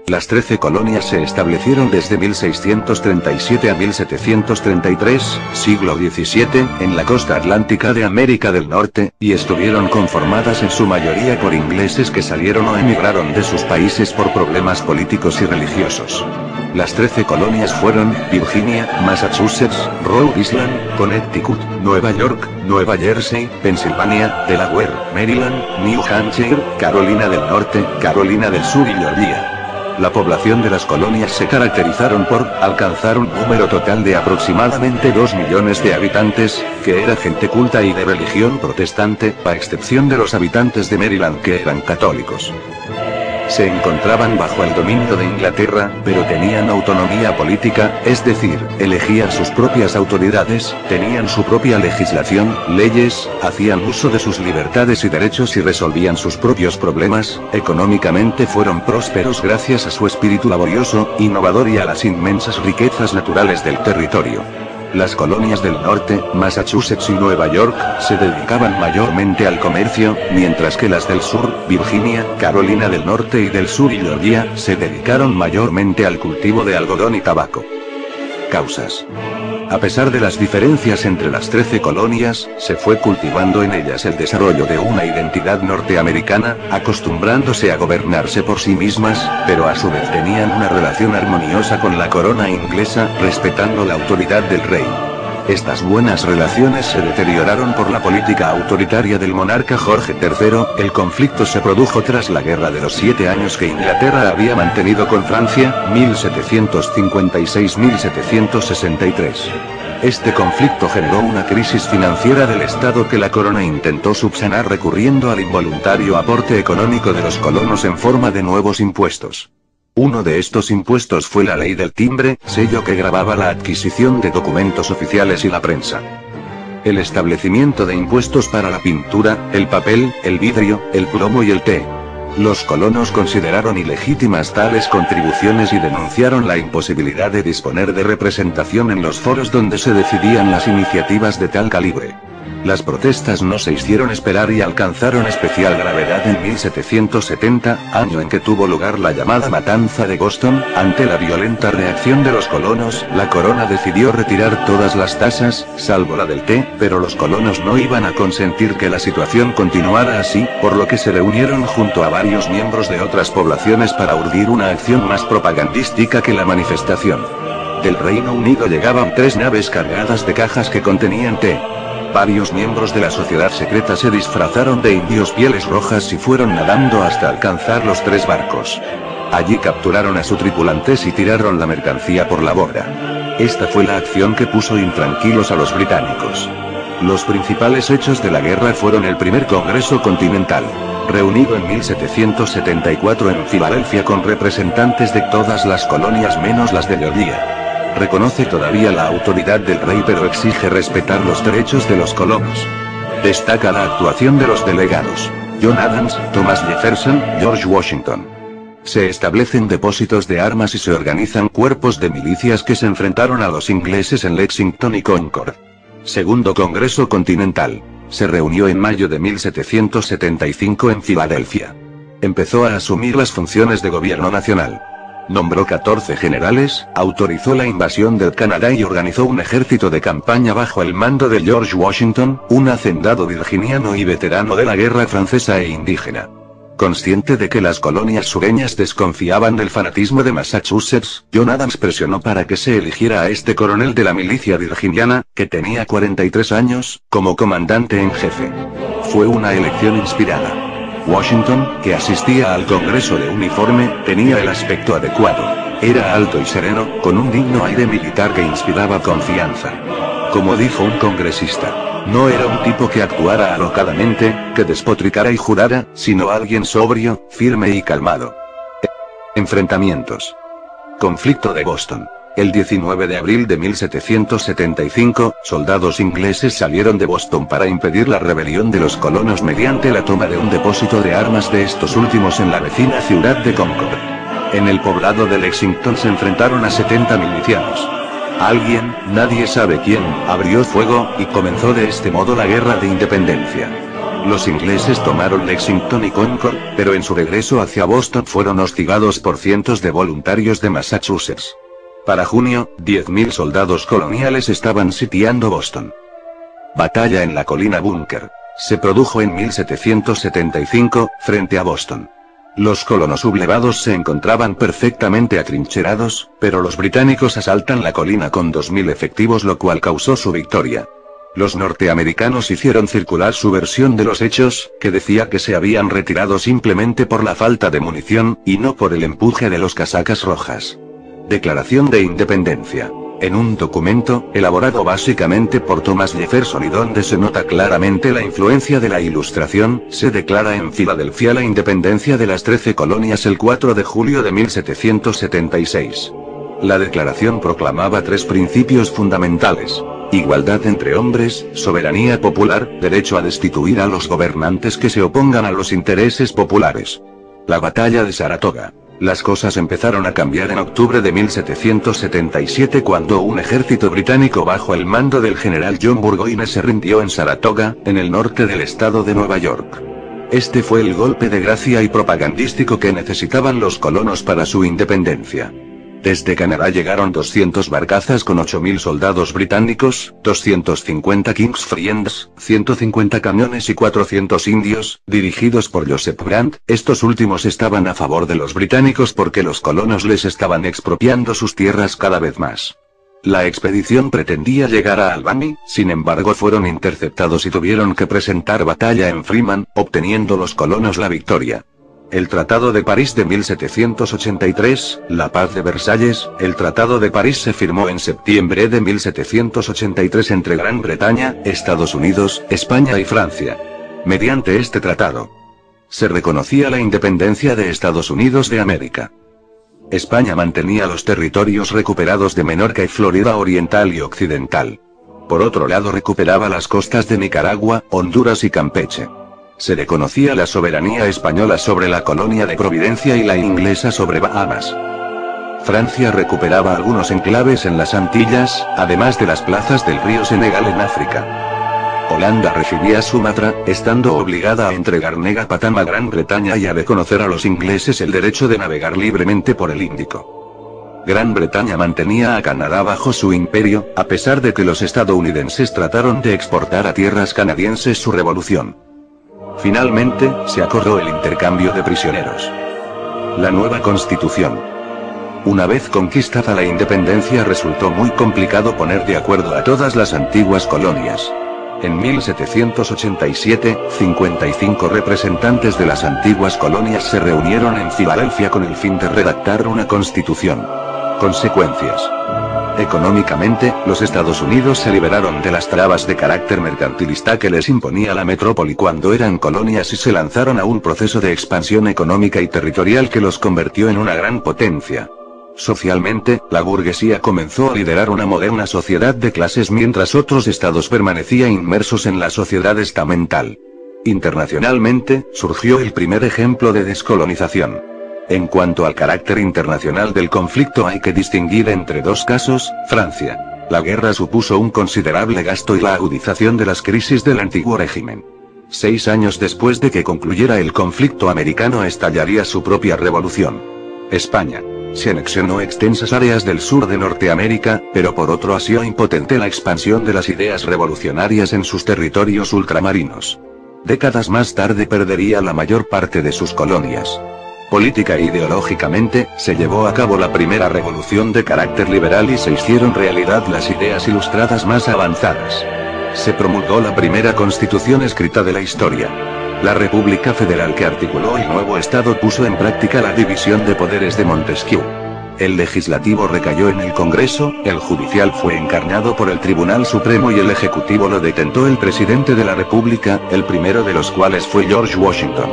Las 13 colonias se establecieron desde 1637 a 1733, siglo XVII, en la costa atlántica de América del Norte, y estuvieron conformadas en su mayoría por ingleses que salieron o emigraron de sus países por problemas políticos y religiosos. Las 13 colonias fueron: Virginia, Massachusetts, Rhode Island, Connecticut, Nueva York, Nueva Jersey, Pensilvania, Delaware, Maryland, New Hampshire, Carolina del Norte, Carolina del Sur y Georgia. La población de las colonias se caracterizaron por alcanzar un número total de aproximadamente 2 millones de habitantes, que era gente culta y de religión protestante, a excepción de los habitantes de Maryland que eran católicos. Se encontraban bajo el dominio de Inglaterra, pero tenían autonomía política, es decir, elegían sus propias autoridades, tenían su propia legislación, leyes, hacían uso de sus libertades y derechos y resolvían sus propios problemas. Económicamente fueron prósperos gracias a su espíritu laborioso, innovador y a las inmensas riquezas naturales del territorio. Las colonias del norte, Massachusetts y Nueva York, se dedicaban mayormente al comercio, mientras que las del sur, Virginia, Carolina del Norte y del Sur y Georgia, se dedicaron mayormente al cultivo de algodón y tabaco. Causas. A pesar de las diferencias entre las 13 colonias, se fue cultivando en ellas el desarrollo de una identidad norteamericana, acostumbrándose a gobernarse por sí mismas, pero a su vez tenían una relación armoniosa con la corona inglesa, respetando la autoridad del rey. Estas buenas relaciones se deterioraron por la política autoritaria del monarca Jorge III. El conflicto se produjo tras la Guerra de los 7 Años que Inglaterra había mantenido con Francia, 1756-1763. Este conflicto generó una crisis financiera del Estado que la corona intentó subsanar recurriendo al involuntario aporte económico de los colonos en forma de nuevos impuestos. Uno de estos impuestos fue la ley del timbre, sello que gravaba la adquisición de documentos oficiales y la prensa. El establecimiento de impuestos para la pintura, el papel, el vidrio, el plomo y el té. Los colonos consideraron ilegítimas tales contribuciones y denunciaron la imposibilidad de disponer de representación en los foros donde se decidían las iniciativas de tal calibre. Las protestas no se hicieron esperar y alcanzaron especial gravedad en 1770, año en que tuvo lugar la llamada Matanza de Boston. Ante la violenta reacción de los colonos, la corona decidió retirar todas las tasas, salvo la del té, pero los colonos no iban a consentir que la situación continuara así, por lo que se reunieron junto a varios miembros de otras poblaciones para urdir una acción más propagandística que la manifestación. Del Reino Unido llegaban 3 naves cargadas de cajas que contenían té. Varios miembros de la sociedad secreta se disfrazaron de indios pieles rojas y fueron nadando hasta alcanzar los 3 barcos. Allí capturaron a sus tripulantes y tiraron la mercancía por la borda. Esta fue la acción que puso intranquilos a los británicos. Los principales hechos de la guerra fueron el primer Congreso Continental, reunido en 1774 en Filadelfia con representantes de todas las colonias menos las de Georgia. Reconoce todavía la autoridad del rey pero exige respetar los derechos de los colonos. Destaca la actuación de los delegados: John Adams, Thomas Jefferson, George Washington. Se establecen depósitos de armas y se organizan cuerpos de milicias que se enfrentaron a los ingleses en Lexington y Concord. Segundo Congreso Continental. Se reunió en mayo de 1775 en Filadelfia. Empezó a asumir las funciones de gobierno nacional. Nombró 14 generales, autorizó la invasión del Canadá y organizó un ejército de campaña bajo el mando de George Washington, un hacendado virginiano y veterano de la guerra francesa e indígena. Consciente de que las colonias sureñas desconfiaban del fanatismo de Massachusetts, John Adams presionó para que se eligiera a este coronel de la milicia virginiana, que tenía 43 años, como comandante en jefe. Fue una elección inspirada. Washington, que asistía al Congreso de uniforme, tenía el aspecto adecuado. Era alto y sereno, con un digno aire militar que inspiraba confianza. Como dijo un congresista, no era un tipo que actuara alocadamente, que despotricara y jurara, sino alguien sobrio, firme y calmado. Enfrentamientos. Conflicto de Boston. El 19 de abril de 1775, soldados ingleses salieron de Boston para impedir la rebelión de los colonos mediante la toma de un depósito de armas de estos últimos en la vecina ciudad de Concord. En el poblado de Lexington se enfrentaron a 70 milicianos. Alguien, nadie sabe quién, abrió fuego, y comenzó de este modo la Guerra de Independencia. Los ingleses tomaron Lexington y Concord, pero en su regreso hacia Boston fueron hostigados por cientos de voluntarios de Massachusetts. Para junio, 10.000 soldados coloniales estaban sitiando Boston. Batalla en la colina Bunker. Se produjo en 1775, frente a Boston. Los colonos sublevados se encontraban perfectamente atrincherados, pero los británicos asaltan la colina con 2.000 efectivos, lo cual causó su victoria. Los norteamericanos hicieron circular su versión de los hechos, que decía que se habían retirado simplemente por la falta de munición, y no por el empuje de los casacas rojas. Declaración de Independencia. En un documento, elaborado básicamente por Thomas Jefferson y donde se nota claramente la influencia de la Ilustración, se declara en Filadelfia la independencia de las 13 colonias el 4 de julio de 1776. La declaración proclamaba 3 principios fundamentales: igualdad entre hombres, soberanía popular, derecho a destituir a los gobernantes que se opongan a los intereses populares. La batalla de Saratoga. Las cosas empezaron a cambiar en octubre de 1777 cuando un ejército británico bajo el mando del general John Burgoyne se rindió en Saratoga, en el norte del estado de Nueva York. Este fue el golpe de gracia y propagandístico que necesitaban los colonos para su independencia. Desde Canadá llegaron 200 barcazas con 8.000 soldados británicos, 250 King's Friends, 150 camiones y 400 indios, dirigidos por Joseph Brant. Estos últimos estaban a favor de los británicos porque los colonos les estaban expropiando sus tierras cada vez más. La expedición pretendía llegar a Albany, sin embargo fueron interceptados y tuvieron que presentar batalla en Freeman, obteniendo los colonos la victoria. El Tratado de París de 1783, la Paz de Versalles. El Tratado de París se firmó en septiembre de 1783 entre Gran Bretaña, Estados Unidos, España y Francia. Mediante este tratado, se reconocía la independencia de Estados Unidos de América. España mantenía los territorios recuperados de Menorca y Florida Oriental y Occidental. Por otro lado, recuperaba las costas de Nicaragua, Honduras y Campeche. Se reconocía la soberanía española sobre la colonia de Providencia y la inglesa sobre Bahamas. Francia recuperaba algunos enclaves en las Antillas, además de las plazas del río Senegal en África. Holanda recibía Sumatra, estando obligada a entregar Negapatam a Gran Bretaña y a reconocer a los ingleses el derecho de navegar libremente por el Índico. Gran Bretaña mantenía a Canadá bajo su imperio, a pesar de que los estadounidenses trataron de exportar a tierras canadienses su revolución. Finalmente, se acordó el intercambio de prisioneros. La nueva Constitución. Una vez conquistada la independencia resultó muy complicado poner de acuerdo a todas las antiguas colonias. En 1787, 55 representantes de las antiguas colonias se reunieron en Filadelfia con el fin de redactar una constitución. Consecuencias. Económicamente, los Estados Unidos se liberaron de las trabas de carácter mercantilista que les imponía la metrópoli cuando eran colonias y se lanzaron a un proceso de expansión económica y territorial que los convirtió en una gran potencia. Socialmente, la burguesía comenzó a liderar una moderna sociedad de clases mientras otros estados permanecían inmersos en la sociedad estamental. Internacionalmente, surgió el primer ejemplo de descolonización. En cuanto al carácter internacional del conflicto hay que distinguir entre 2 casos: Francia. La guerra supuso un considerable gasto y la agudización de las crisis del antiguo régimen. 6 años después de que concluyera el conflicto americano estallaría su propia revolución. España. Se anexionó extensas áreas del sur de Norteamérica, pero por otro asió impotente la expansión de las ideas revolucionarias en sus territorios ultramarinos. Décadas más tarde perdería la mayor parte de sus colonias. Política e ideológicamente, se llevó a cabo la primera revolución de carácter liberal y se hicieron realidad las ideas ilustradas más avanzadas. Se promulgó la primera constitución escrita de la historia. La República Federal que articuló el nuevo Estado puso en práctica la división de poderes de Montesquieu. El legislativo recayó en el Congreso, el judicial fue encarnado por el Tribunal Supremo y el ejecutivo lo detentó el presidente de la República, el primero de los cuales fue George Washington.